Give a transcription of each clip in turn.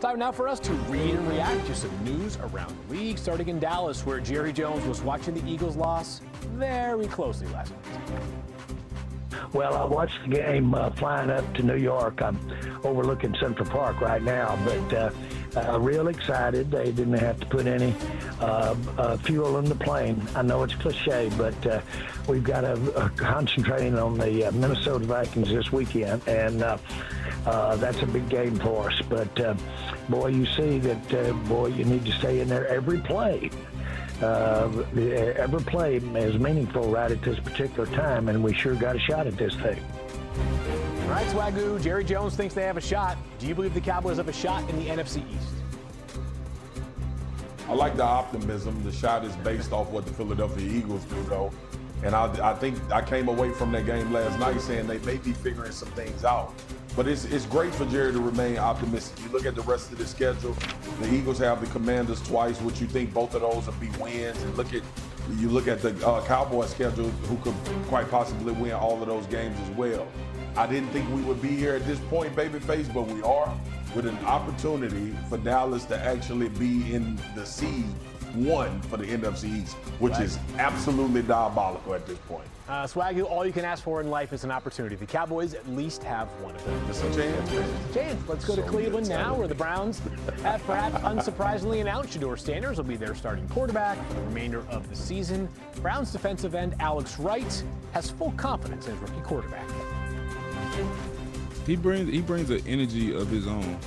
Time now for us to read and react to some news around the league, starting in Dallas, where Jerry Jones was watching the Eagles' loss very closely last night. Well, I watched the game flying up to New York. I'm overlooking Central Park right now, but real excited. They didn't have to put any fuel in the plane. I know it's cliche, but we've got to concentrate on the Minnesota Vikings this weekend, and that's a big game for us. But, boy, you see that, boy, you need to stay in there every play. Every play is meaningful right at this particular time, and we sure got a shot at this thing. All right, Swagoo, Jerry Jones thinks they have a shot. Do you believe the Cowboys have a shot in the NFC East? I like the optimism. The shot is based off what the Philadelphia Eagles do, though. And I think I came away from that game last night saying they may be figuring some things out. But it's great for Jerry to remain optimistic. You look at the rest of the schedule. The Eagles have the Commanders twice, which you think both of those will be wins. And you look at the Cowboys schedule, who could quite possibly win all of those games as well. I didn't think we would be here at this point, babyface, but we are, with an opportunity for Dallas to actually be in the seed one for the NFC East, which is absolutely diabolical at this point. Swagoo, all you can ask for in life is an opportunity. The Cowboys at least have one of them. Just a chance. Let's go to Cleveland now, where the Browns have perhaps unsurprisingly announced Shedeur Sanders will be their starting quarterback for the remainder of the season. Browns defensive end Alex Wright has full confidence in his rookie quarterback. He brings an energy of his own.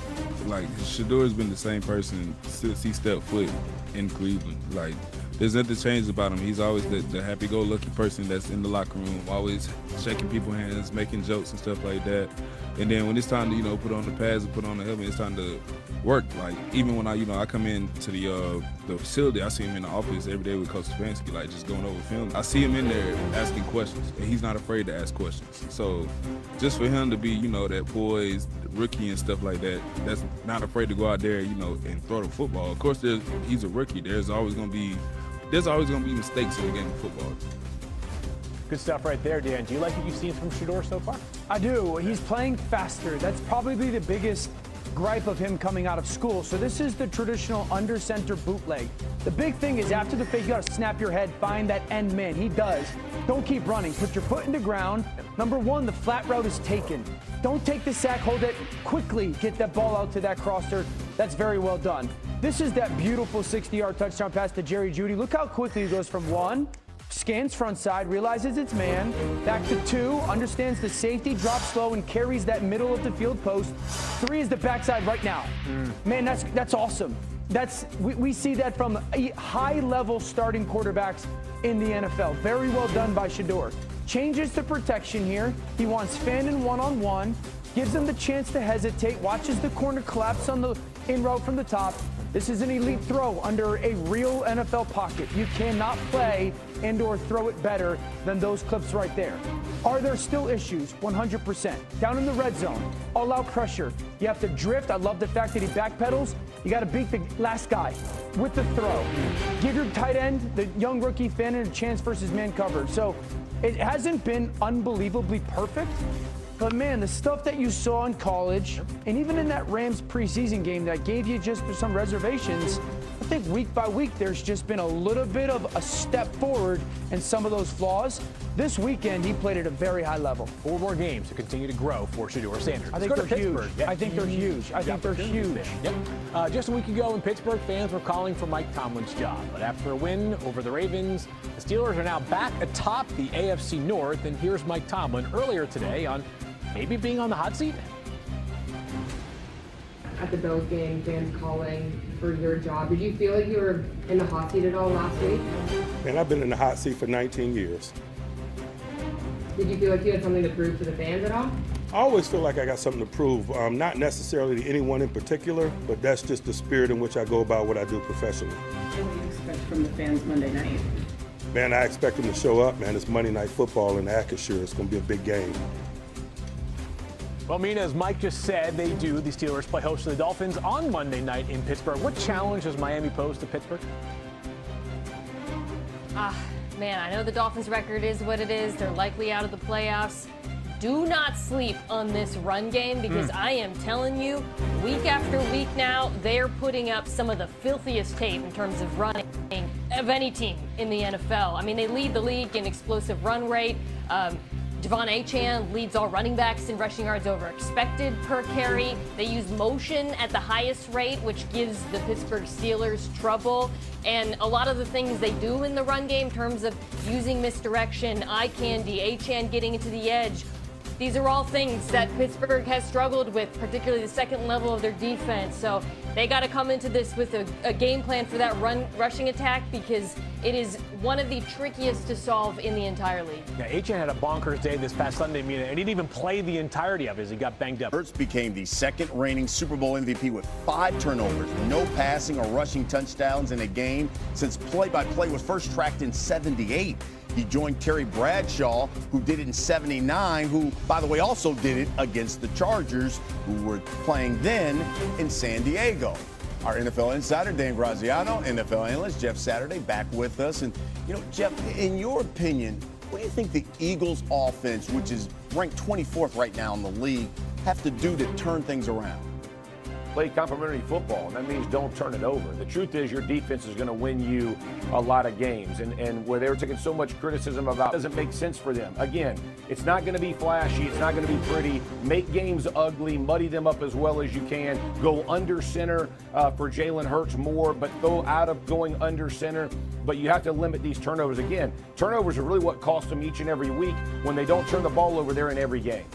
Like, Shedeur's been the same person since he stepped foot in Cleveland. Like, there's nothing changed about him. He's always the happy-go-lucky person that's in the locker room, always shaking people's hands, making jokes and stuff like that. And then when it's time to, put on the pads and put on the helmet, it's time to work. Like, even when I come into the facility, I see him in the office every day with Coach Stefanski, like, just going over film. I see him in there asking questions, and he's not afraid to ask questions. So just for him to be, that poised rookie and stuff like that, that's not afraid to go out there, and throw the football. Of course, he's a rookie. There's always going to be mistakes in the game of football. Good stuff right there, Dan. Do you like what you've seen from Shedeur so far? I do. He's playing faster. That's probably the biggest gripe of him coming out of school. So this is the traditional under center bootleg. The big thing is after the fake, you got to snap your head, find that end man. He does. Don't keep running. Put your foot in the ground. Number one, the flat route is taken. Don't take the sack, hold it quickly. Get that ball out to that crosser. That's very well done. This is that beautiful 60-yard touchdown pass to Jerry Jeudy. Look how quickly he goes from one, scans front side, realizes it's man, back to two, understands the safety, drops slow, and carries that middle of the field post. Three is the backside right now. Man, that's awesome. We see that from high-level starting quarterbacks in the NFL. Very well done by Shedeur. Changes the protection here. He wants Shannon one-on-one, gives him the chance to hesitate, watches the corner collapse on the in route from the top. This is an elite throw under a real NFL pocket. You cannot play and/or throw it better than those clips right there. Are there still issues? 100%. Down in the red zone, all-out pressure. You have to drift. I love the fact that he backpedals. You got to beat the last guy with the throw. Give your tight end, the young rookie Shannon, a chance versus man coverage. So it hasn't been unbelievably perfect. But, man, the stuff that you saw in college and even in that Rams preseason game that gave you just some reservations, I think week by week there's just been a little bit of a step forward in some of those flaws. This weekend he played at a very high level. 4 more games to continue to grow for Shedeur Sanders. I think they're huge. I think they're huge. I think they're huge. Yep. Just a week ago in Pittsburgh, fans were calling for Mike Tomlin's job. But after a win over the Ravens, the Steelers are now back atop the AFC North. And here's Mike Tomlin earlier today on maybe being on the hot seat. At the Bills game, fans calling for your job. Did you feel like you were in the hot seat at all last week? Man, I've been in the hot seat for 19 years. Did you feel like you had something to prove to the fans at all? I always feel like I got something to prove, not necessarily to anyone in particular, but that's just the spirit in which I go about what I do professionally. What do you expect from the fans Monday night? Man, I expect them to show up, man. It's Monday Night Football in Acrisure. It's going to be a big game. Well, Mina, as Mike just said, the Steelers play host to the Dolphins on Monday night in Pittsburgh. What challenge does Miami pose to Pittsburgh? Man, I know the Dolphins' record is what it is. They're likely out of the playoffs. do not sleep on this run game because I am telling you, week after week now, they're putting up some of the filthiest tape in terms of running of any team in the NFL. I mean, they lead the league in explosive run rate. Devon Achane leads all running backs in rushing yards over expected per carry. They use motion at the highest rate, which gives the Pittsburgh Steelers trouble. And a lot of the things they do in the run game in terms of using misdirection, eye candy, Achane getting into the edge, these are all things that Pittsburgh has struggled with, particularly the second level of their defense. So they got to come into this with a game plan for that rushing attack because it is one of the trickiest to solve in the entire league. Yeah, Achane had a bonkers day this past Sunday, and he didn't even play the entirety of it as he got banged up. Hurts became the second reigning Super Bowl MVP with 5 turnovers, no passing or rushing touchdowns in a game since play-by-play was first tracked in '78. He joined Terry Bradshaw, who did it in '79, who, by the way, also did it against the Chargers, who were playing then in San Diego. Our NFL insider, Dan Graziano, NFL analyst Jeff Saturday, back with us. And, Jeff, in your opinion, what do you think the Eagles' offense, which is ranked 24th right now in the league, have to do to turn things around? Play complementary football, and that means don't turn it over. The truth is your defense is going to win you a lot of games, and where they're taking so much criticism about it doesn't make sense for them. Again, it's not going to be flashy, it's not going to be pretty. Make games ugly, muddy them up as well as you can. Go under center for Jalen Hurts more, but go out of going under center. But you have to limit these turnovers. Again, turnovers are really what cost them each and every week when they don't turn the ball over there in every game.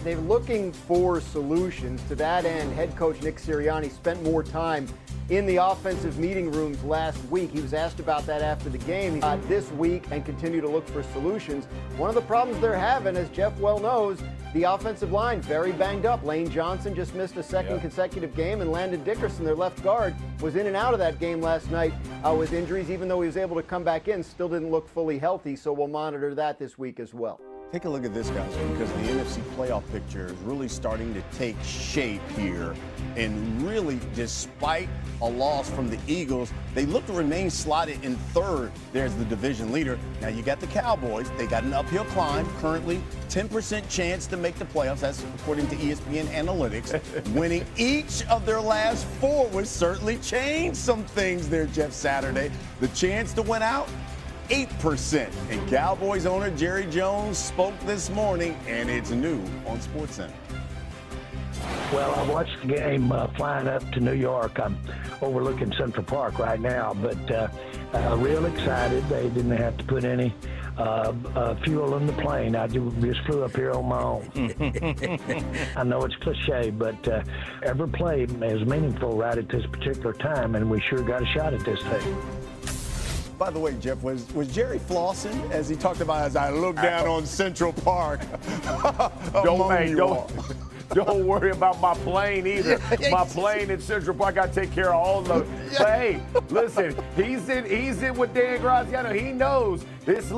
They're looking for solutions. To that end, head coach Nick Sirianni spent more time in the offensive meeting rooms last week. He was asked about that after the game. This week and continue to look for solutions. One of the problems they're having, as Jeff well knows, the offensive line very banged up. Lane Johnson just missed a second consecutive game, and Landon Dickerson, their left guard, was in and out of that game last night with injuries. Even though he was able to come back in, still didn't look fully healthy, so we'll monitor that this week as well. Take a look at this, guys, because the NFC playoff picture is really starting to take shape here. And really, despite a loss from the Eagles, they look to remain slotted in third. There's the division leader. Now you got the Cowboys. They got an uphill climb. Currently, 10% chance to make the playoffs. That's according to ESPN Analytics. Winning each of their last 4 would certainly change some things there, Jeff Saturday. The chance to win out, 8%. And Cowboys owner Jerry Jones spoke this morning, and it's new on SportsCenter. Well, I watched the game flying up to New York. I'm overlooking Central Park right now, but real excited. They didn't have to put any fuel in the plane. I just flew up here on my own. I know it's cliche, but every play is meaningful right at this particular time, and we sure got a shot at this thing. By the way, Jeff, was Jerry flossing as he talked about as I look down on Central Park? Don't worry about my plane either. My plane in Central Park, I take care of all the. But hey, listen, he's in with Dan Graziano. He knows this